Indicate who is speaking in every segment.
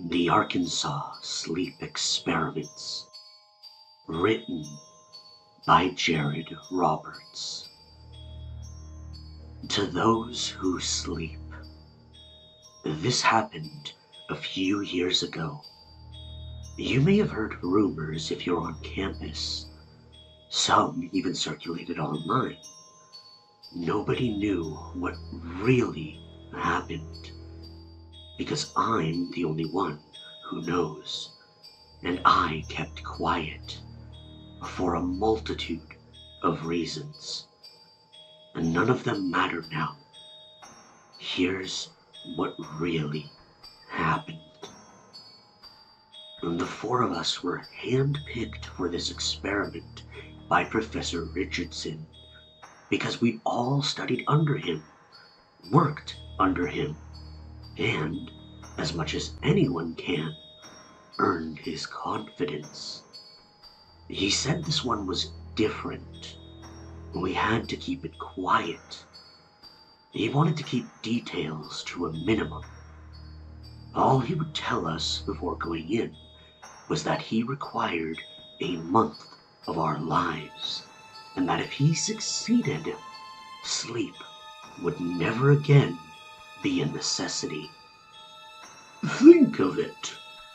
Speaker 1: The Arkansas Sleep Experiments, written by Jared Roberts. To those who sleep. This happened a few years ago. You may have heard rumors if you're on campus. Some even circulated online. Nobody knew what really happened. Because I'm the only one who knows. And I kept quiet for a multitude of reasons. And none of them matter now. Here's what really happened. The four of us were handpicked for this experiment by Professor Richardson because we all studied under him, worked under him, and, as much as anyone can, earned his confidence. He said this one was different. We had to keep it quiet. He wanted to keep details to a minimum. All he would tell us before going in was that he required a month of our lives, and that if he succeeded, sleep would never again be a necessity.
Speaker 2: Think of it,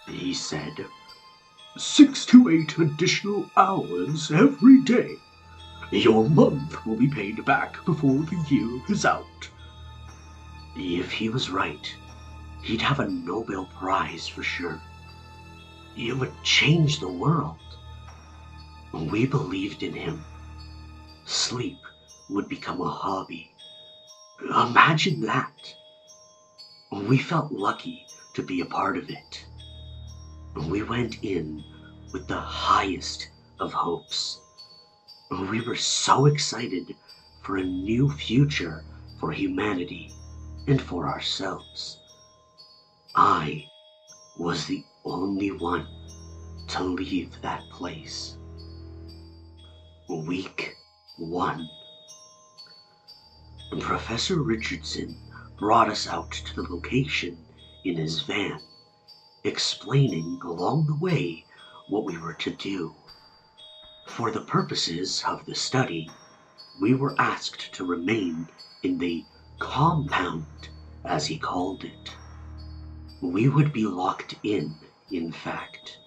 Speaker 2: he said. 6 to 8 additional hours every day. Your month will be paid back before the year is out.
Speaker 1: If he was right, he'd have a Nobel Prize for sure. It would change the world. We believed in him. Sleep would become a hobby. Imagine that. We felt lucky to be a part of it. We went in with the highest of hopes. We were so excited for a new future for humanity and for ourselves. I was the only one to leave that place. Week 1. Professor Richardson brought us out to the location in his van, explaining along the way what we were to do. For the purposes of the study, we were asked to remain in the compound, as he called it. We would be locked in fact,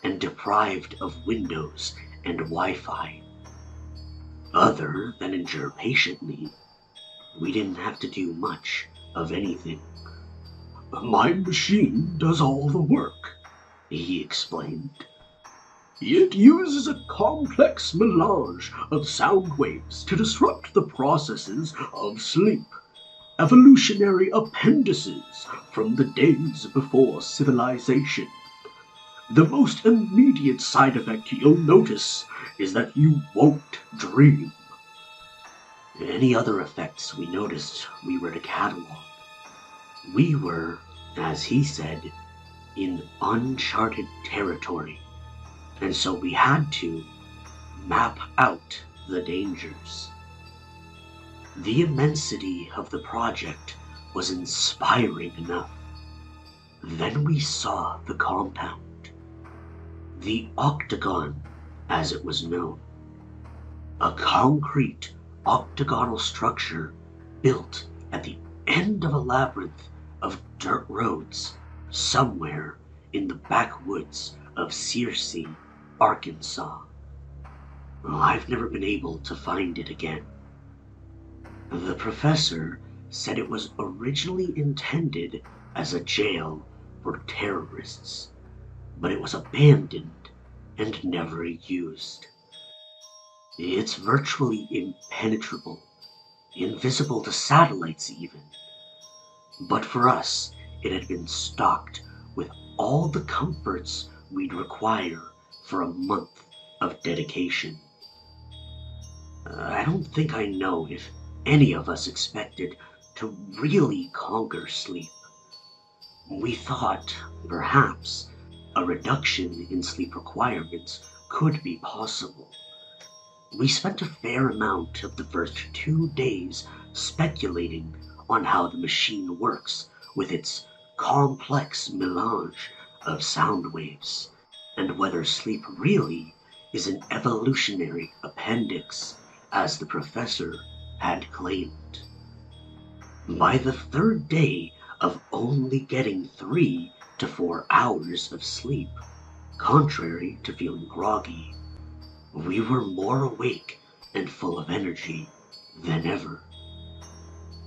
Speaker 1: and deprived of windows and Wi-Fi. Other than endure patiently, we didn't have to do much of anything.
Speaker 2: My machine does all the work,
Speaker 1: he explained.
Speaker 2: It uses a complex melange of sound waves to disrupt the processes of sleep, evolutionary appendices from the days before civilization. The most immediate side effect you'll notice is that you won't dream.
Speaker 1: Any other effects we noticed we were to catalog. We were, as he said, in uncharted territory, and so we had to map out the dangers. The immensity of the project was inspiring enough. Then we saw the compound, the octagon as it was known, a concrete octagonal structure built at the end of a labyrinth of dirt roads somewhere in the backwoods of Searcy, Arkansas. I've never been able to find it again. The professor said it was originally intended as a jail for terrorists, but it was abandoned and never used. It's virtually impenetrable, invisible to satellites even. But for us, it had been stocked with all the comforts we'd require for a month of dedication. I don't think I know if any of us expected to really conquer sleep. We thought, perhaps, a reduction in sleep requirements could be possible. We spent a fair amount of the first 2 days speculating on how the machine works with its complex melange of sound waves, and whether sleep really is an evolutionary appendix, as the professor had claimed. By the third day of only getting 3 to 4 hours of sleep, contrary to feeling groggy, we were more awake and full of energy than ever.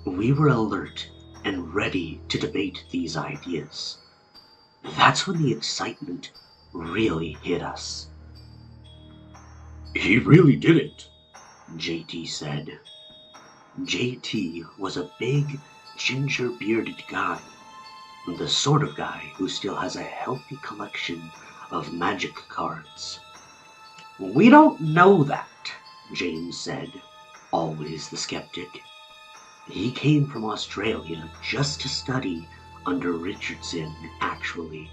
Speaker 1: We were alert and ready to debate these ideas. That's when the excitement really hit us.
Speaker 2: He really did it,
Speaker 1: JT said. JT was a big, ginger-bearded guy, the sort of guy who still has a healthy collection of magic cards. We don't know that, James said, always the skeptic. He came from Australia just to study under Richardson, actually.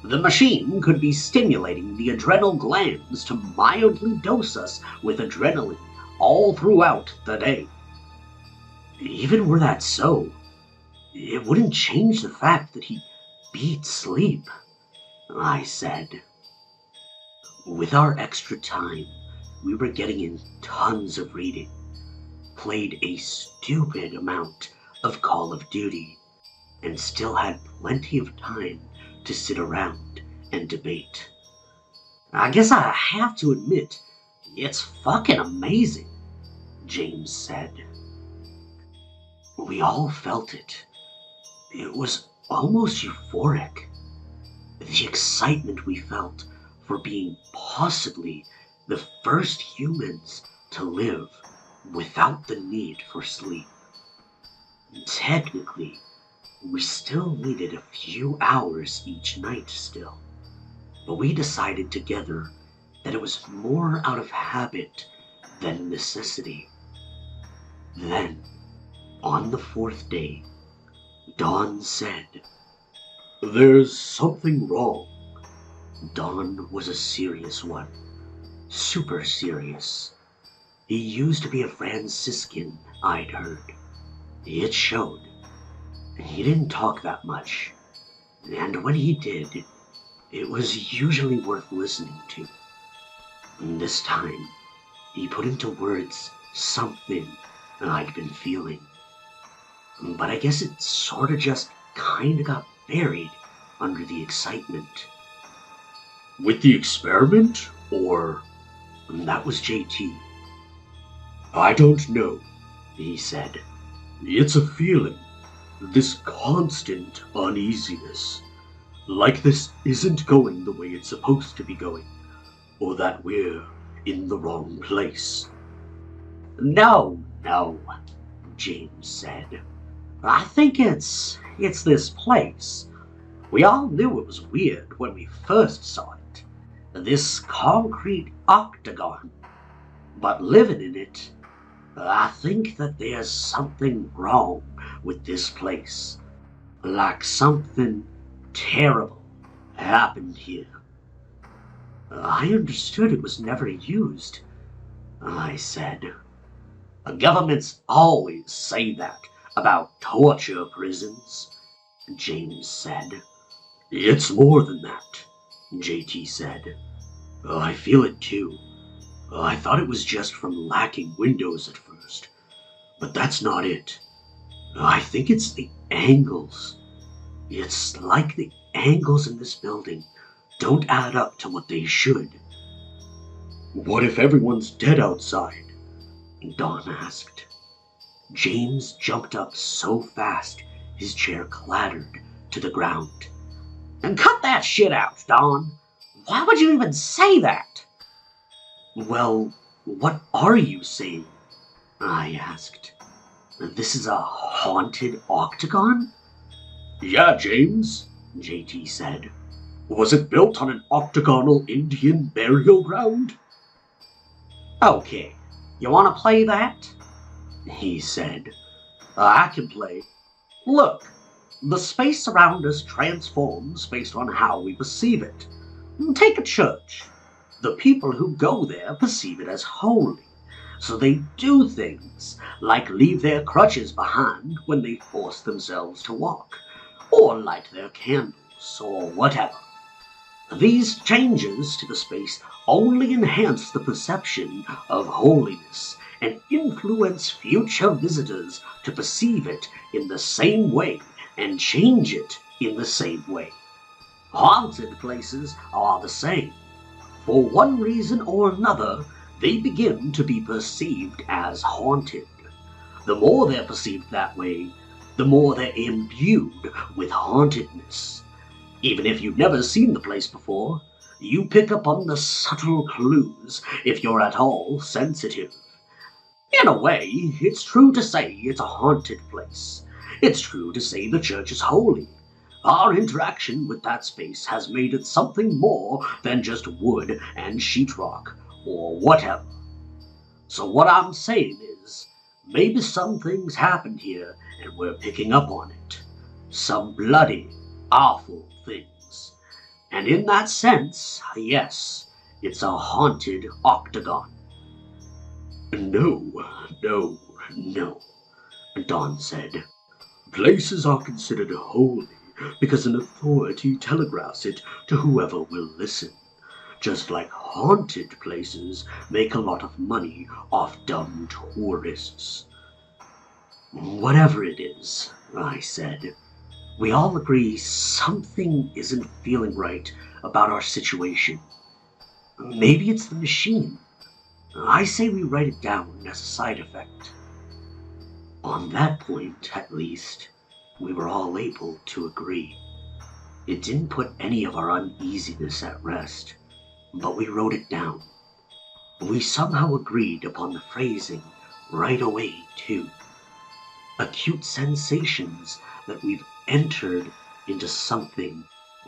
Speaker 1: The machine could be stimulating the adrenal glands to mildly dose us with adrenaline all throughout the day. Even were that so, it wouldn't change the fact that he beat sleep, I said. With our extra time, we were getting in tons of reading, played a stupid amount of Call of Duty, and still had plenty of time to sit around and debate. I guess I have to admit, it's fucking amazing, James said. We all felt it. It was almost euphoric. The excitement we felt for being possibly the first humans to live without the need for sleep. Technically, we still needed a few hours each night still, but we decided together that it was more out of habit than necessity. Then, on the 4th day, Don said,
Speaker 2: "There's something wrong."
Speaker 1: Don was a serious one. Super serious. He used to be a Franciscan, I'd heard. It showed. He didn't talk that much, and when he did, it was usually worth listening to. And this time, he put into words something I'd been feeling. But I guess it sorta just kinda got buried under the excitement.
Speaker 2: With the experiment, or?
Speaker 1: That was JT.
Speaker 2: I don't know,
Speaker 1: He said.
Speaker 2: It's a feeling. This constant uneasiness. Like this isn't going the way it's supposed to be going. Or that we're in the wrong place.
Speaker 1: No, James said. I think it's this place. We all knew it was weird when we first saw it. This concrete octagon. But living in it, I think that there's something wrong with this place. Like something terrible happened here. I understood it was never used, I said. Governments always say that about torture prisons, James said.
Speaker 2: It's more than that,
Speaker 1: JT said.
Speaker 2: I feel it too. I thought it was just from lacking windows at first, but that's not it. I think it's the angles. It's like the angles in this building don't add up to what they should. What if everyone's dead outside?
Speaker 1: Don asked. James jumped up so fast his chair clattered to the ground. And cut that shit out, Don. Why would you even say that? Well, what are you saying? I asked. This is a haunted octagon?
Speaker 2: Yeah, James,
Speaker 1: JT said.
Speaker 2: Was it built on an octagonal Indian burial ground?
Speaker 1: Okay, you want to play that? He said. I can play. Look, the space around us transforms based on how we perceive it. Take a church. The people who go there perceive it as holy, so they do things like leave their crutches behind when they force themselves to walk, or light their candles, or whatever. These changes to the space only enhance the perception of holiness and influence future visitors to perceive it in the same way and change it in the same way. Haunted places are the same. For one reason or another, they begin to be perceived as haunted. The more they're perceived that way, the more they're imbued with hauntedness. Even if you've never seen the place before, you pick up on the subtle clues if you're at all sensitive. In a way, it's true to say it's a haunted place. It's true to say the church is holy. Our interaction with that space has made it something more than just wood and sheetrock, or whatever. So what I'm saying is, maybe some things happened here and we're picking up on it. Some bloody, awful things. And in that sense, yes, it's a haunted octagon.
Speaker 2: No, no, no,
Speaker 1: Dawn said.
Speaker 2: Places are considered holy because an authority telegraphs it to whoever will listen. Just like haunted places make a lot of money off dumb tourists.
Speaker 1: Whatever it is, I said, we all agree something isn't feeling right about our situation. Maybe it's the machine. I say we write it down as a side effect. On that point, at least, we were all able to agree. It didn't put any of our uneasiness at rest, but we wrote it down. We somehow agreed upon the phrasing right away, too. Acute sensations that we've entered into something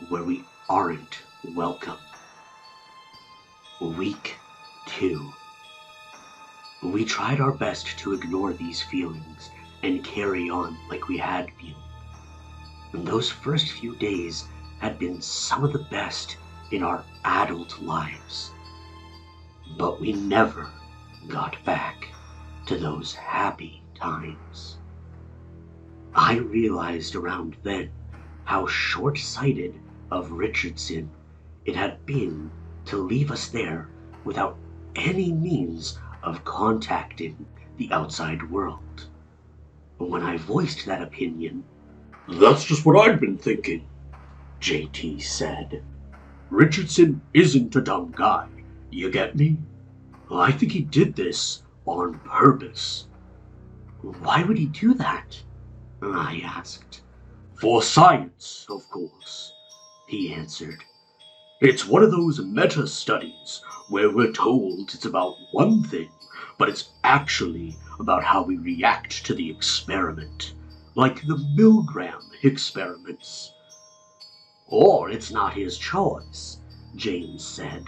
Speaker 1: where we aren't welcome. Week 2. We tried our best to ignore these feelings and carry on like we had been. And those first few days had been some of the best in our adult lives. But we never got back to those happy times. I realized around then how short-sighted of Richardson it had been to leave us there without any means of contacting the outside world. When I voiced that opinion,
Speaker 2: "That's just what I'd been thinking,"
Speaker 1: JT said.
Speaker 2: "Richardson isn't a dumb guy, you get me? I think he did this on purpose."
Speaker 1: "Why would he do that?" I asked.
Speaker 2: "For science, of course,"
Speaker 1: he answered.
Speaker 2: "It's one of those meta-studies where we're told it's about one thing, but it's actually about how we react to the experiment, like the Milgram experiments."
Speaker 1: "Or it's not his choice," James said.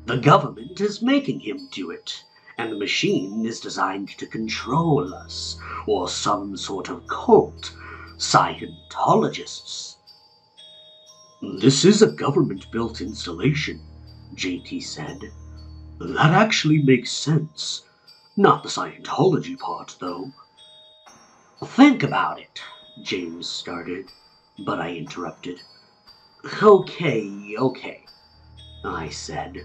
Speaker 1: "The government is making him do it, and the machine is designed to control us, or some sort of cult, Scientologists."
Speaker 2: "This is a government-built installation," JT said. "That actually makes sense. Not the Scientology part, though."
Speaker 1: "Think about it," James started, but I interrupted. Okay, I said.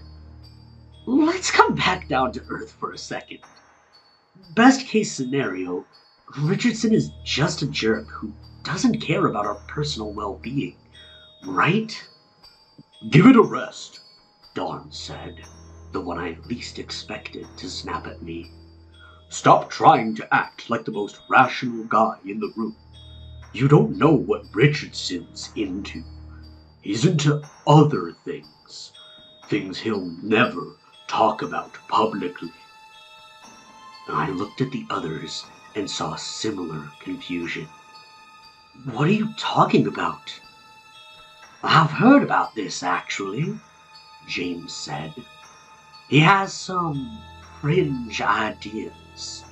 Speaker 1: "Let's come back down to earth for a second. Best case scenario, Richardson is just a jerk who doesn't care about our personal well-being, right?"
Speaker 2: "Give it a rest,"
Speaker 1: Dawn said, the one I least expected to snap at me.
Speaker 2: "Stop trying to act like the most rational guy in the room. You don't know what Richardson's into. He's into other things. Things he'll never talk about publicly."
Speaker 1: I looked at the others and saw similar confusion. "What are you talking about?" "I've heard about this, actually," James said. "He has some fringe ideas."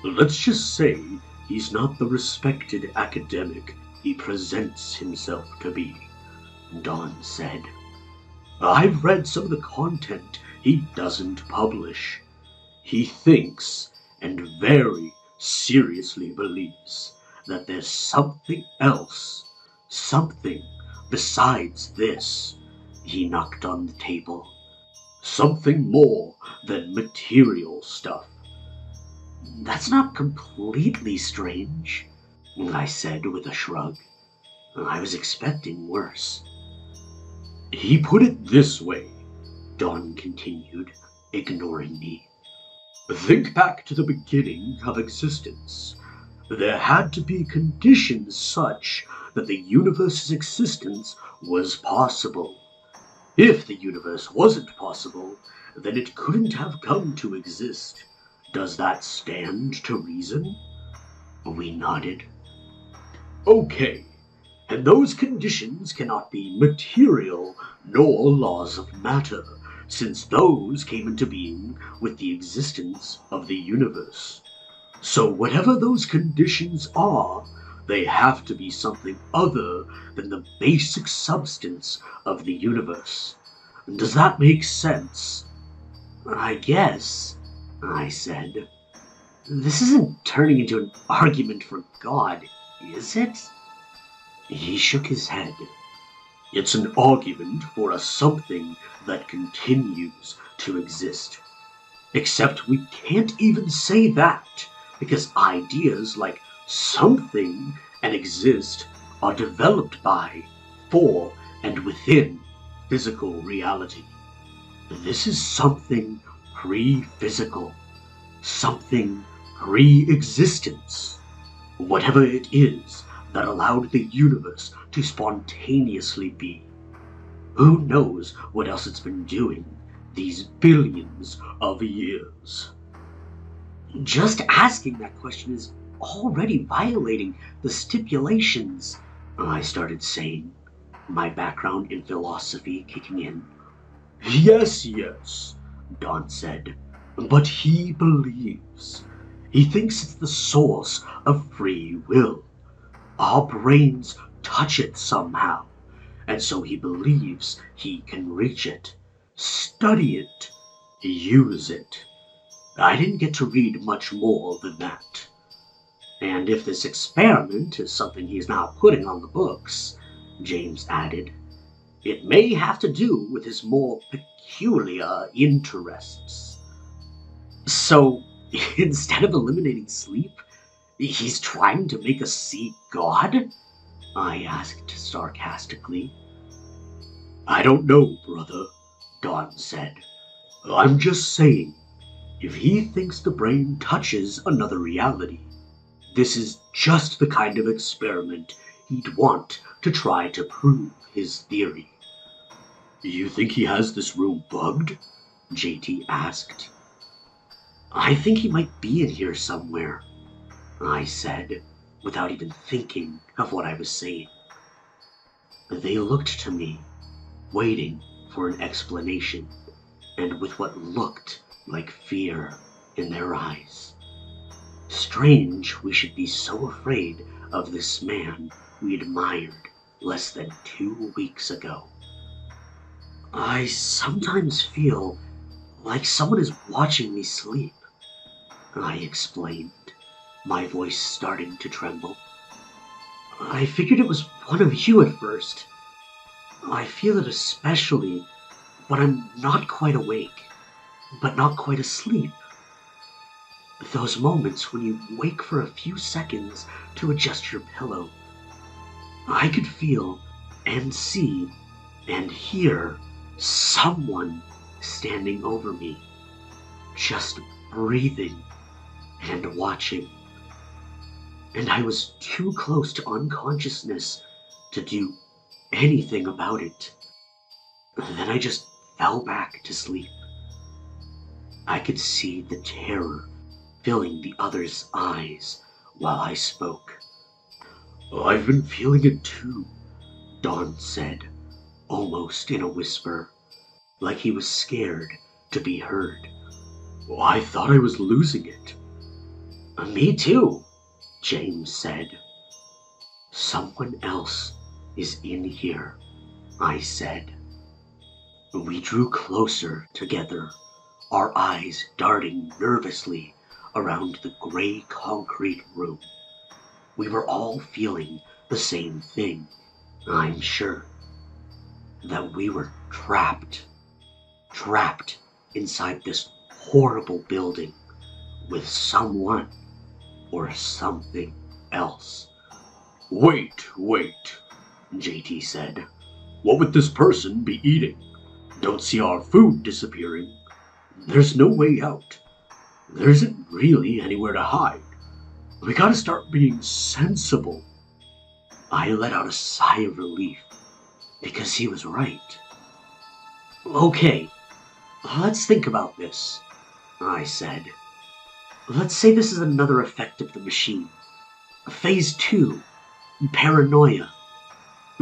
Speaker 2: "Let's just say he's not the respected academic he presents himself to be,"
Speaker 1: Dawn said.
Speaker 2: "I've read some of the content he doesn't publish. He thinks, and very seriously believes, that there's something else, something besides this. He knocked on the table. Something more than material stuff.
Speaker 1: That's not completely strange, I said with a shrug. I was expecting worse.
Speaker 2: He put it this way, Dawn continued, ignoring me. Think back to the beginning of existence. There had to be conditions such that the universe's existence was possible. If the universe wasn't possible, then it couldn't have come to exist. Does that stand to reason?
Speaker 1: We nodded.
Speaker 2: Okay, and those conditions cannot be material nor laws of matter, since those came into being with the existence of the universe. So whatever those conditions are, they have to be something other than the basic substance of the universe. Does that make sense?
Speaker 1: I guess, I said. This isn't turning into an argument for God, is it? He shook his head.
Speaker 2: It's an argument for a something that continues to exist. Except we can't even say that, because ideas like something and exist are developed by, for, and within physical reality. This is something pre-physical, something pre-existence. Whatever it is that allowed the universe to spontaneously be. Who knows what else it's been doing these billions of years?
Speaker 1: Just asking that question is already violating the stipulations, I started saying, my background in philosophy kicking in.
Speaker 2: Yes, Dawn said, but he believes. He thinks it's the source of free will. Our brains touch it somehow, and so he believes he can reach it, study it, use it. I didn't get to read much more than that.
Speaker 1: And if this experiment is something he's now putting on the books, James added, it may have to do with his more peculiar interests. So, instead of eliminating sleep, he's trying to make us see God? I asked sarcastically.
Speaker 2: I don't know, brother, Dawn said. I'm just saying, if he thinks the brain touches another reality, this is just the kind of experiment he'd want to try to prove his theory. You think he has this room bugged? JT asked.
Speaker 1: I think he might be in here somewhere, I said, without even thinking of what I was saying. They looked to me, waiting for an explanation, and with what looked like fear in their eyes. Strange we should be so afraid of this man we admired less than 2 weeks ago. I sometimes feel like someone is watching me sleep, I explained, my voice starting to tremble. I figured it was one of you at first. I feel it especially when I'm not quite awake, but not quite asleep. Those moments when you wake for a few seconds to adjust your pillow. I could feel and see and hear someone standing over me, just breathing and watching. And I was too close to unconsciousness to do anything about it. Then I just fell back to sleep. I could see the terror filling the other's eyes while I spoke.
Speaker 2: I've been feeling it too, Dawn said, almost in a whisper, like he was scared to be heard. I thought I was losing it.
Speaker 1: Me too, James said. Someone else is in here, I said. We drew closer together, our eyes darting nervously around the gray concrete room. We were all feeling the same thing, I'm sure. That we were trapped inside this horrible building with someone or something else.
Speaker 2: Wait,
Speaker 1: JT said.
Speaker 2: what would this person be eating? Don't see our food disappearing. There's no way out. There isn't really anywhere to hide. We gotta start being sensible.
Speaker 1: I let out a sigh of relief, because he was right. Okay, let's think about this, I said. Let's say this is another effect of the machine. Phase 2, paranoia.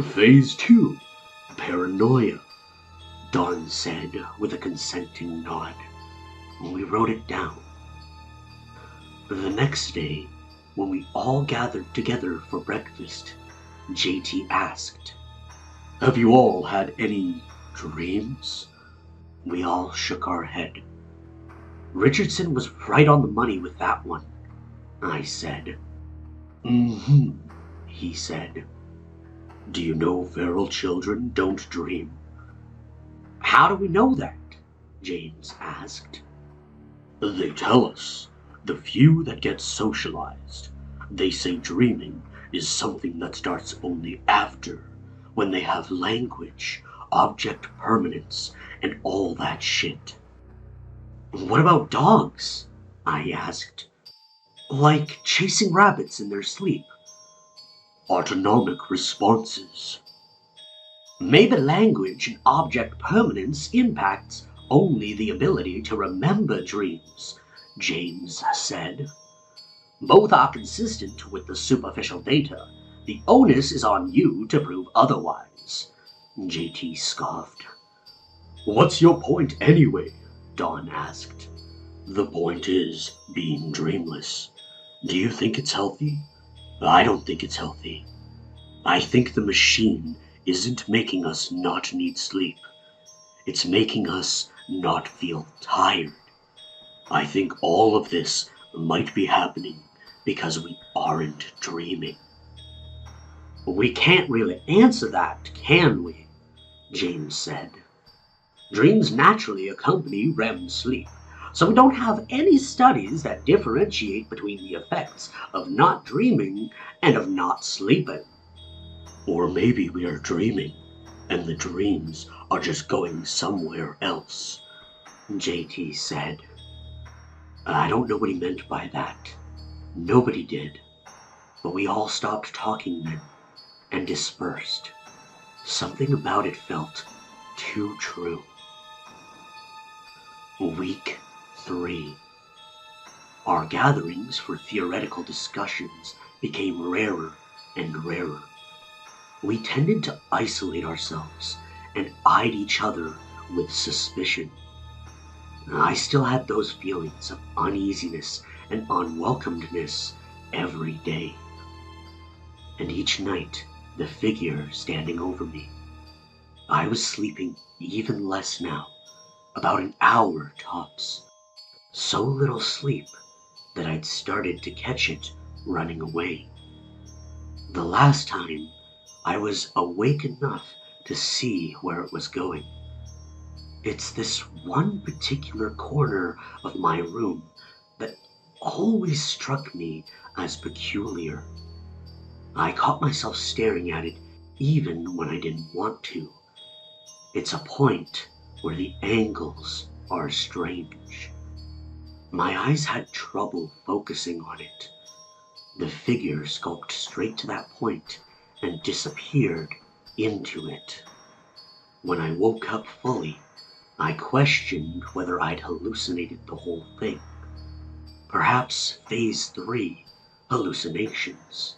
Speaker 2: Phase 2, paranoia,
Speaker 1: Dawn said with a consenting nod. We wrote it down. The next day, when we all gathered together for breakfast, JT asked,
Speaker 2: have you all had any dreams?
Speaker 1: We all shook our head. Richardson was right on the money with that one, I said.
Speaker 2: Mm-hmm,
Speaker 1: He said.
Speaker 2: Do you know feral children don't dream?
Speaker 1: How do we know that? James asked.
Speaker 2: They tell us, the few that get socialized. They say dreaming is something that starts only after, when they have language, object permanence, and all that shit.
Speaker 1: What about dogs? I asked. Like chasing rabbits in their sleep.
Speaker 2: Autonomic responses.
Speaker 1: Maybe language and object permanence impacts only the ability to remember dreams, James said. Both are consistent with the superficial data. The onus is on you to prove otherwise, JT scoffed.
Speaker 2: What's your point anyway?
Speaker 1: Dawn asked.
Speaker 2: The point is being dreamless. Do you think it's healthy?
Speaker 1: I don't think it's healthy. I think the machine isn't making us not need sleep. It's making us not feel tired. I think all of this might be happening because we aren't dreaming. We can't really answer that, can we? James said. Dreams naturally accompany REM sleep, so we don't have any studies that differentiate between the effects of not dreaming and of not sleeping.
Speaker 2: Or maybe we are dreaming, and the dreams are just going somewhere else,
Speaker 1: JT said. I don't know what he meant by that. Nobody did. But we all stopped talking then, and dispersed. Something about it felt too true. Week 3. Our gatherings for theoretical discussions became rarer and rarer. We tended to isolate ourselves and eyed each other with suspicion. I still had those feelings of uneasiness and unwelcomedness every day. And each night, the figure standing over me. I was sleeping even less now, about an hour tops. So little sleep that I'd started to catch it running away. The last time, I was awake enough to see where it was going. It's this one particular corner of my room that always struck me as peculiar. I caught myself staring at it even when I didn't want to. It's a point where the angles are strange. My eyes had trouble focusing on it. The figure skulked straight to that point and disappeared into it. When I woke up fully, I questioned whether I'd hallucinated the whole thing. Perhaps phase 3, hallucinations.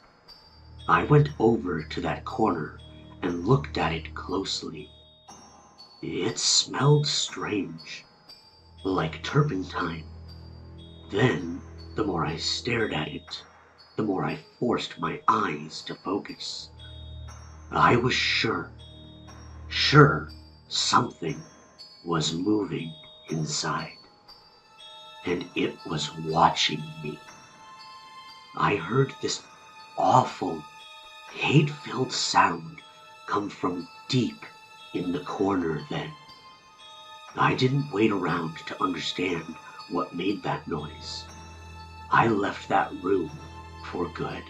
Speaker 1: I went over to that corner and looked at it closely. It smelled strange, like turpentine. Then, the more I stared at it, the more I forced my eyes to focus. I was sure something was moving inside, and it was watching me. I heard this awful, hate-filled sound come from deep in the corner then. I didn't wait around to understand what made that noise. I left that room for good.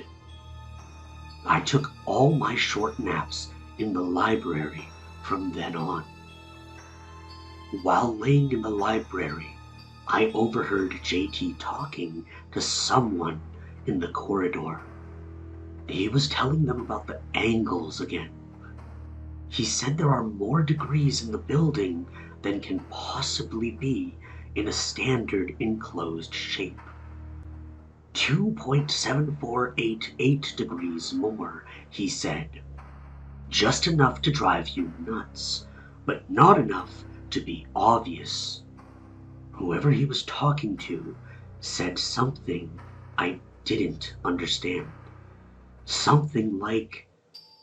Speaker 1: I took all my short naps in the library from then on. While laying in the library, I overheard JT talking to someone in the corridor. He was telling them about the angles again. He said there are more degrees in the building than can possibly be in a standard enclosed shape. 2.7488 degrees more, he said. Just enough to drive you nuts, but not enough to be obvious. Whoever he was talking to said something I didn't understand. Something like,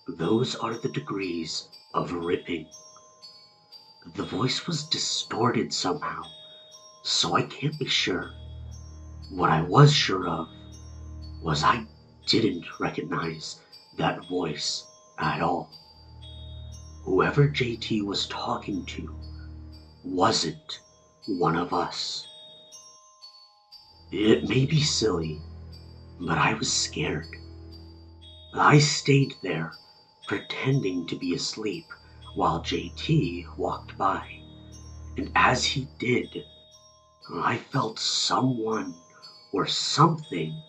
Speaker 1: "Those are the degrees of ripping." The voice was distorted somehow, so I can't be sure. What I was sure of was I didn't recognize that voice at all. Whoever JT was talking to wasn't one of us. It may be silly, but I was scared. I stayed there, pretending to be asleep while JT walked by, and as he did, I felt someone or something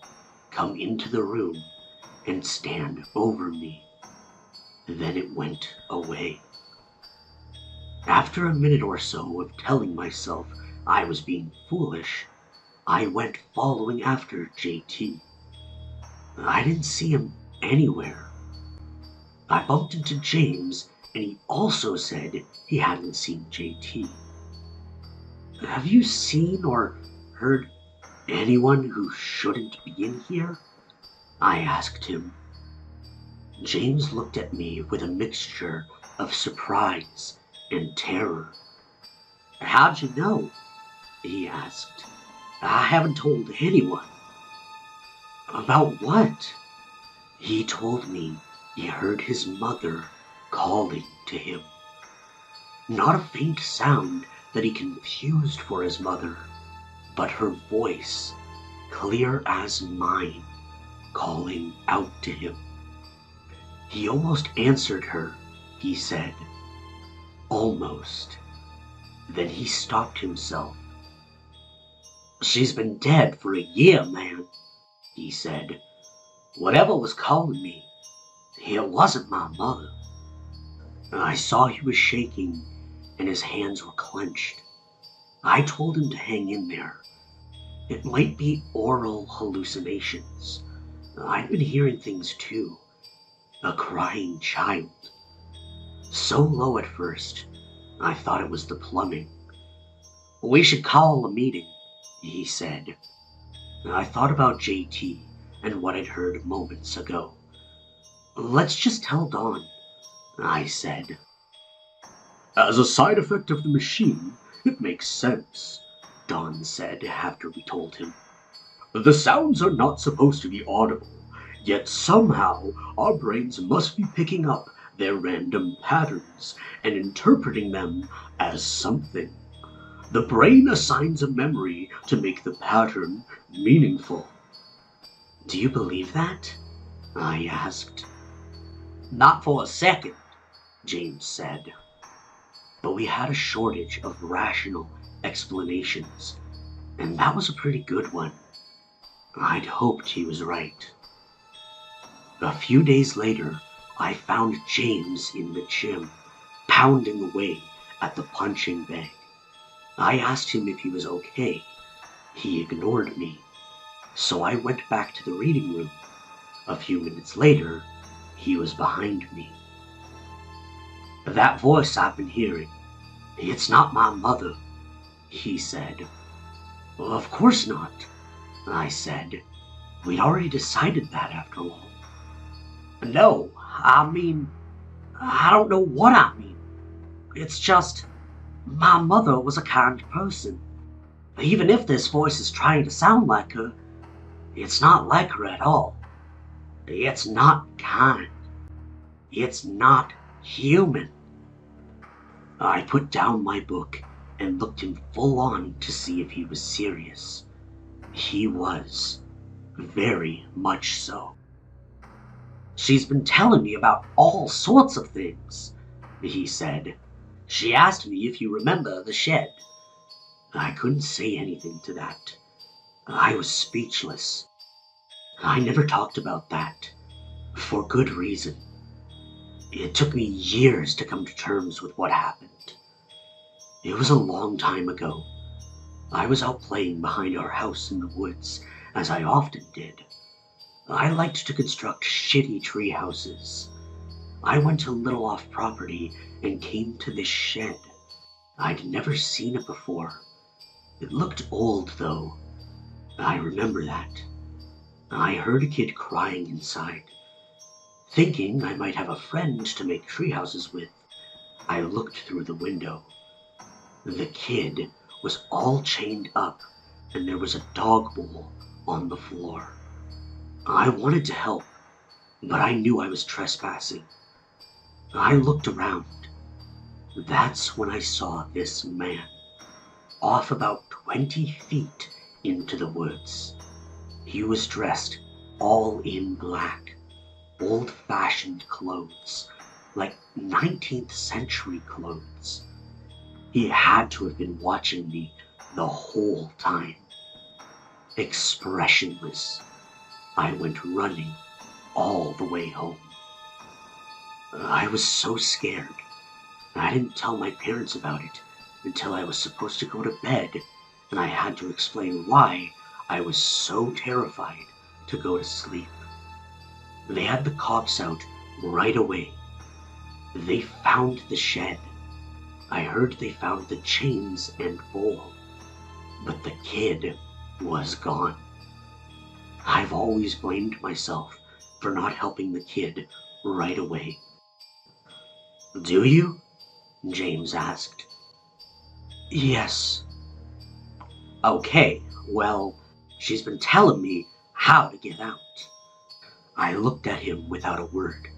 Speaker 1: come into the room and stand over me. Then it went away. After a minute or so of telling myself I was being foolish, I went following after JT. I didn't see him anywhere. I bumped into James, and he also said he hadn't seen JT. "Have you seen or heard anyone who shouldn't be in here?" I asked him. James looked at me with a mixture of surprise and terror. "How'd you know?" he asked. "I haven't told anyone." "About what?" He told me he heard his mother calling to him. Not a faint sound that he confused for his mother, but her voice, clear as mine, calling out to him. He almost answered her, he said. Almost. Then he stopped himself. "She's been dead for a year, man," he said. "Whatever was calling me, it wasn't my mother." I saw he was shaking and his hands were clenched. I told him to hang in there. It might be oral hallucinations. I'd been hearing things too. A crying child. So low at first, I thought it was the plumbing. "We should call a meeting," he said. I thought about JT and what I'd heard moments ago. "Let's just tell Dawn," I said.
Speaker 2: "As a side effect of the machine, it makes sense," Don said after we told him. "The sounds are not supposed to be audible, yet somehow our brains must be picking up their random patterns and interpreting them as something. The brain assigns a memory to make the pattern meaningful."
Speaker 1: "Do you believe that?" I asked.
Speaker 3: "Not for a second,"
Speaker 1: James said. But we had a shortage of rational explanations, and that was a pretty good one. I'd hoped he was right. A few days later, I found James in the gym, pounding away at the punching bag. I asked him if he was okay. He ignored me, so I went back to the reading room. A few minutes later, he was behind me. "That voice I've been hearing, it's not my mother," he said. "Well, of course not," I said. We'd already decided that after all.
Speaker 3: "No, I mean, I don't know what I mean. It's just, my mother was a kind person. Even if this voice is trying to sound like her, it's not like her at all.
Speaker 1: It's not kind. It's not human. I put down my book and looked him full on to see if he was serious. He was. Very much so. She's been telling me about all sorts of things, he said. She asked me if you remember the shed. I couldn't say anything to that. I was speechless. I never talked about that, for good reason. It took me years to come to terms with what happened. It was a long time ago. I was out playing behind our house in the woods, as I often did. I liked to construct shitty tree houses. I went a little off property and came to this shed. I'd never seen it before. It looked old, though. I remember that. I heard a kid crying inside. Thinking I might have a friend to make tree houses with, I looked through the window. The kid was all chained up, and there was a dog bowl on the floor. I wanted to help, but I knew I was trespassing. I looked around. That's when I saw this man, off about 20 feet into the woods. He was dressed all in black, old-fashioned clothes, like 19th century clothes. He had to have been watching me the whole time. Expressionless, I went running all the way home. I was so scared. I didn't tell my parents about it until I was supposed to go to bed, and I had to explain why I was so terrified to go to sleep. They had the cops out right away. They found the shed. I heard they found the chains and bowl, but the kid was gone. I've always blamed myself for not helping the kid right away. Do you? James asked. Yes. Okay, well, she's been telling me how to get out. I looked at him without a word,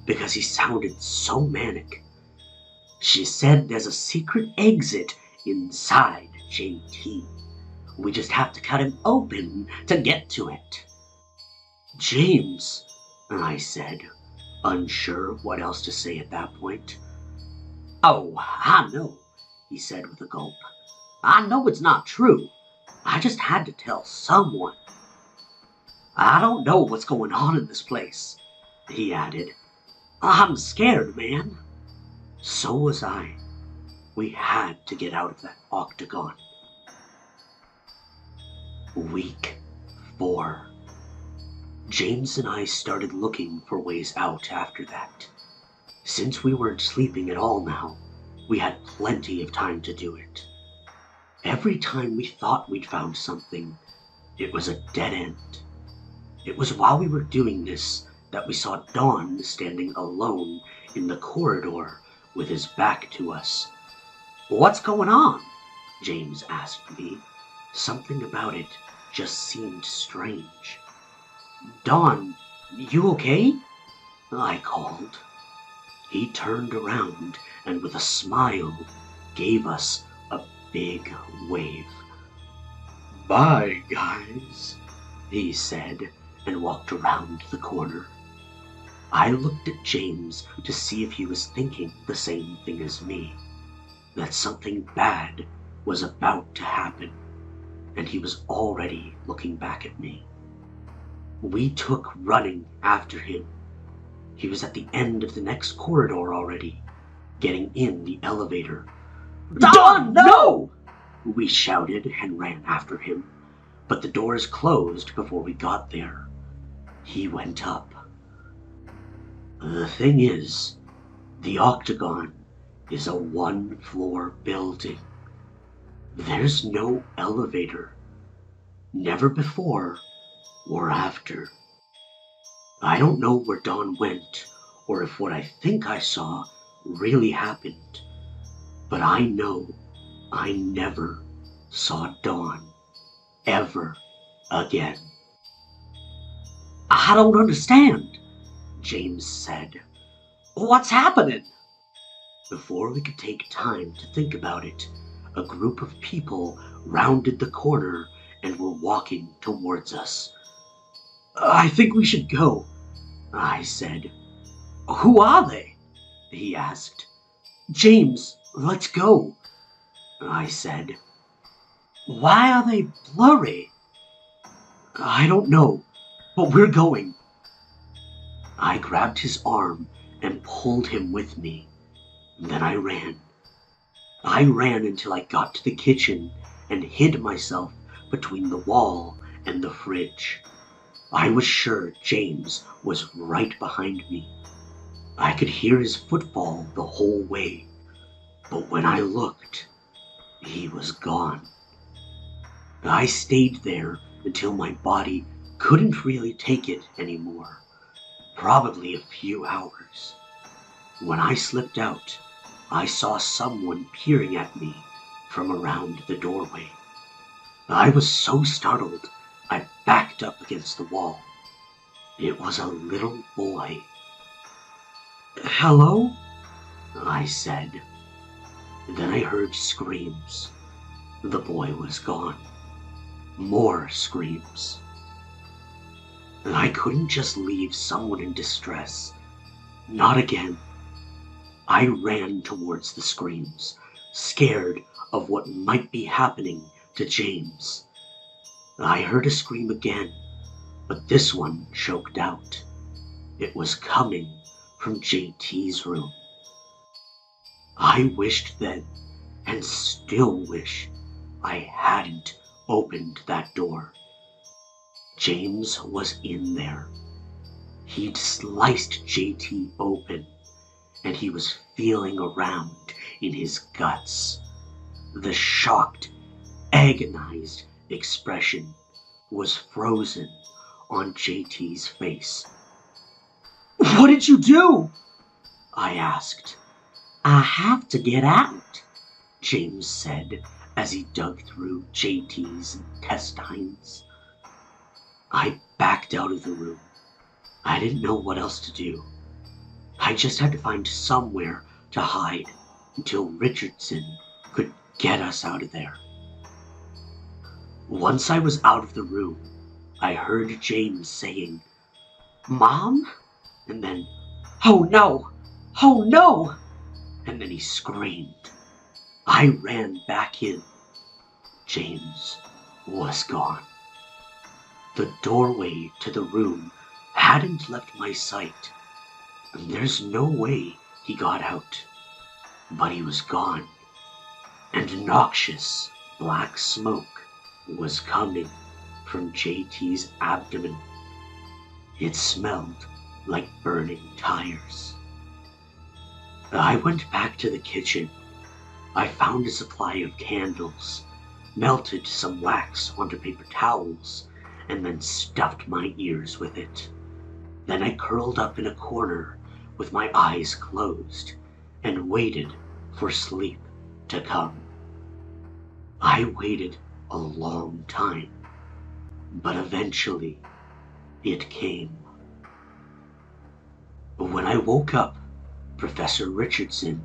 Speaker 1: because he sounded so manic. She said there's a secret exit inside JT. We just have to cut him open to get to it. James, I said, unsure what else to say at that point. Oh, I know, he said with a gulp. I know it's not true. I just had to tell someone. I don't know what's going on in this place, he added. I'm scared, man. So was I. We had to get out of that octagon. Week 4. James and I started looking for ways out after that. Since we weren't sleeping at all now, we had plenty of time to do it. Every time we thought we'd found something, it was a dead end. It was while we were doing this that we saw Don standing alone in the corridor with his back to us. What's going on? James asked me. Something about it just seemed strange. Don, you okay? I called. He turned around and with a smile gave us a big wave.
Speaker 2: Bye, guys,
Speaker 1: he said and walked around the corner. I looked at James to see if he was thinking the same thing as me, that something bad was about to happen, and he was already looking back at me. We took running after him. He was at the end of the next corridor already, getting in the elevator. Don, no! We shouted and ran after him, but the doors closed before we got there. He went up. The thing is, the octagon is a 1-floor building. There's no elevator. Never before or after. I don't know where Don went or if what I think I saw really happened, but I know I never saw Don ever again.
Speaker 3: I don't understand, James said. What's happening?
Speaker 1: Before we could take time to think about it, a group of people rounded the corner and were walking towards us.
Speaker 3: I think we should go,
Speaker 1: I said.
Speaker 3: Who are they?
Speaker 1: He asked.
Speaker 3: James, let's go,
Speaker 1: I said.
Speaker 3: Why are they blurry?
Speaker 1: I don't know, but we're going. I grabbed his arm and pulled him with me. Then I ran. I ran until I got to the kitchen and hid myself between the wall and the fridge. I was sure James was right behind me. I could hear his footfall the whole way, but when I looked, he was gone. I stayed there until my body couldn't really take it anymore, probably a few hours. When I slipped out, I saw someone peering at me from around the doorway. I was so startled, I backed up against the wall. It was a little boy.
Speaker 3: Hello?
Speaker 1: I said. Then I heard screams. The boy was gone. More screams. I couldn't just leave someone in distress. Not again. I ran towards the screams, scared of what might be happening to James. I heard a scream again, but this one choked out. It was coming from JT's room. I wished then, and still wish, I hadn't opened that door. James was in there. He'd sliced JT open, and he was feeling around in his guts. The shocked, agonized expression was frozen on JT's face.
Speaker 3: What did you do?
Speaker 1: I asked.
Speaker 3: I have to get out,
Speaker 1: James said as he dug through JT's intestines. I backed out of the room. I didn't know what else to do. I just had to find somewhere to hide until Richardson could get us out of there. Once I was out of the room, I heard James saying, "Mom?" And then,
Speaker 3: "Oh no! Oh no!"
Speaker 1: And then he screamed. I ran back in. James was gone. The doorway to the room hadn't left my sight. There's no way he got out. But he was gone. And noxious black smoke was coming from JT's abdomen. It smelled like burning tires. I went back to the kitchen. I found a supply of candles, melted some wax onto paper towels, and then stuffed my ears with it. Then I curled up in a corner with my eyes closed and waited for sleep to come. I waited a long time, but eventually it came. When I woke up, Professor Richardson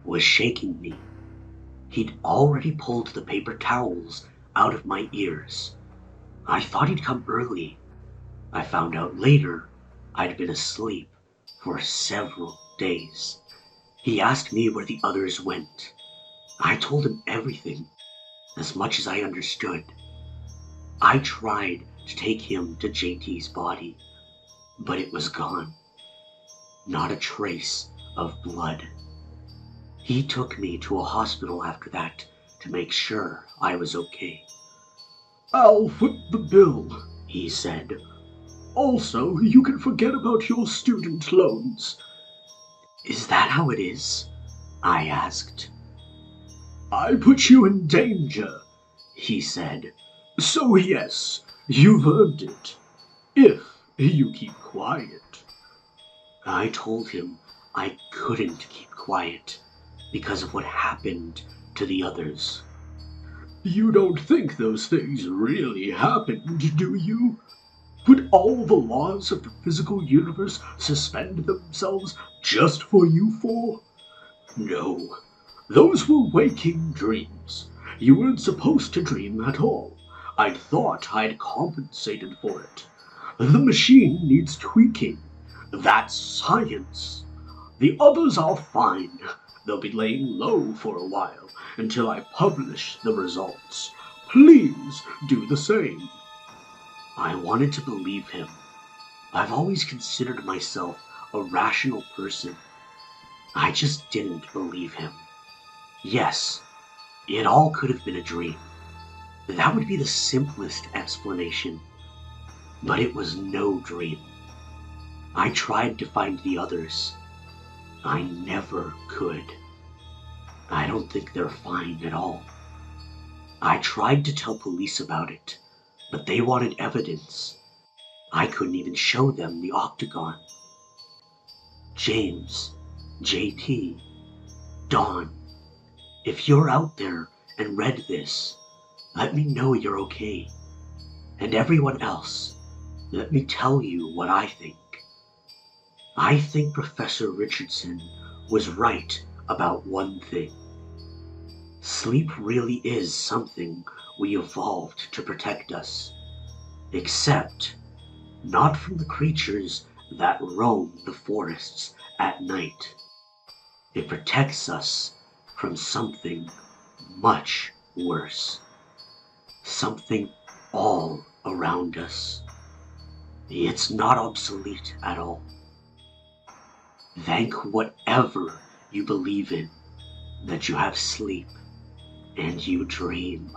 Speaker 1: was shaking me. He'd already pulled the paper towels out of my ears. I thought he'd come early. I found out later I'd been asleep for several days. He asked me where the others went. I told him everything, as much as I understood. I tried to take him to JT's body, but it was gone. Not a trace of blood. He took me to a hospital after that to make sure I was okay.
Speaker 2: "I'll foot the bill,"
Speaker 1: he said.
Speaker 2: "Also, you can forget about your student loans."
Speaker 1: Is that how it is? I asked.
Speaker 2: "I put you in danger,"
Speaker 1: he said.
Speaker 2: "So yes, you've earned it. If you keep quiet."
Speaker 1: I told him I couldn't keep quiet because of what happened to the others.
Speaker 2: "You don't think those things really happened, do you?" Would all the laws of the physical universe suspend themselves just for you four? No. Those were waking dreams. You weren't supposed to dream at all. I'd thought I'd compensated for it. The machine needs tweaking. That's science. The others are fine. They'll be laying low for a while until I publish the results. Please do the same.
Speaker 1: I wanted to believe him. I've always considered myself a rational person. I just didn't believe him. Yes, it all could have been a dream. That would be the simplest explanation. But it was no dream. I tried to find the others. I never could. I don't think they're fine at all. I tried to tell police about it, but they wanted evidence. I couldn't even show them the octagon. James, JP, Dawn, if you're out there and read this, let me know you're okay. And everyone else, let me tell you what I think. I think Professor Richardson was right about one thing. Sleep really is something we evolved to protect us. Except, not from the creatures that roam the forests at night. It protects us from something much worse. Something all around us. It's not obsolete at all. Thank whatever you believe in that you have sleep and you dream.